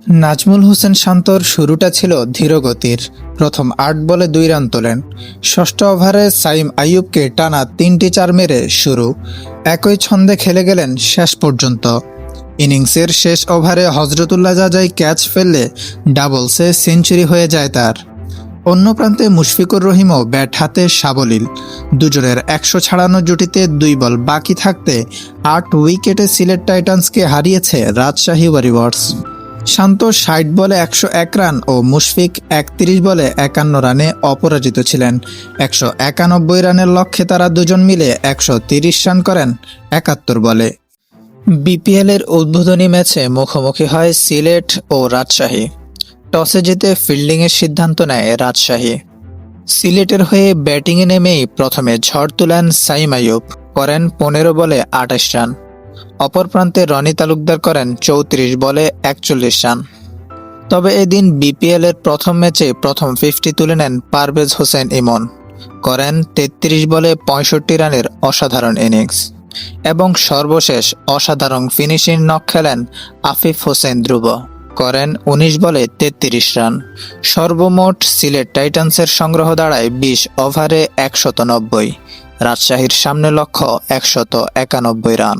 নাজমুল হোসেন শান্তর শুরুটা ছিল ধীরগতির। প্রথম ৮ বলে ২ রান তোলেন। ষষ্ঠ ওভারে সাইম আইয়ুবকে টানা ৩টি ৪ মেরে শুরু। একই ছন্দে খেলে গেলেন শেষ পর্যন্ত। ইনিংসের শেষ ওভারে হজরতুল্লাহ জাজাই ক্যাচ ফেললে ডাবলসে সেঞ্চুরি হয়ে যায় তার। অন্য প্রান্তে মুশফিকুর রহিমও ব্যাট হাতে সাবলীল। দুজনের ১০০ ছাড়ানো জুটিতে ২ বল বাকি থাকতে ৮ উইকেটে সিলেট টাইটান্সকে হারিয়েছে রাজশাহী ওয়ারিয়র্স। শান্ত ৬০ বলে ১০১ রান ও মুশফিক ৩১ বলে ৫১ রানে অপরাজিত ছিলেন। ১৯১ রানের লক্ষ্যে তারা দুজন মিলে ১৩০ রান করেন ৭১ বলে। বিপিএলের উদ্বোধনী ম্যাচে মুখোমুখি হয় সিলেট ও রাজশাহী। টসে জিতে ফিল্ডিংয়ের সিদ্ধান্ত নেয় রাজশাহী। সিলেটের হয়ে ব্যাটিংয়ে নেমেই প্রথমে ঝড় তুলেন সাইম আইয়ুব, করেন ১৫ বলে ২৮ রান। অপর প্রান্তে রনি তালুকদার করেন ৩৪ বলে ৪১ রান। তবে এদিন বিপিএলের প্রথম ম্যাচে প্রথম 50 তুলে নেন পারভেজ হোসেন ইমন, করেন ৩৩ বলে ৬৫ রানের অসাধারণ ইনিংস। এবং সর্বশেষ অসাধারণ ফিনিশিং নক খেলেন আফিফ হোসেন ধ্রুব, করেন ১৯ বলে ৩৩ রান। সর্বমোট সিলেট টাইটান্সের সংগ্রহ দাঁড়ায় ২০ ওভারে ১৯০। রাজশাহীর সামনে লক্ষ্য ১৯১ রান।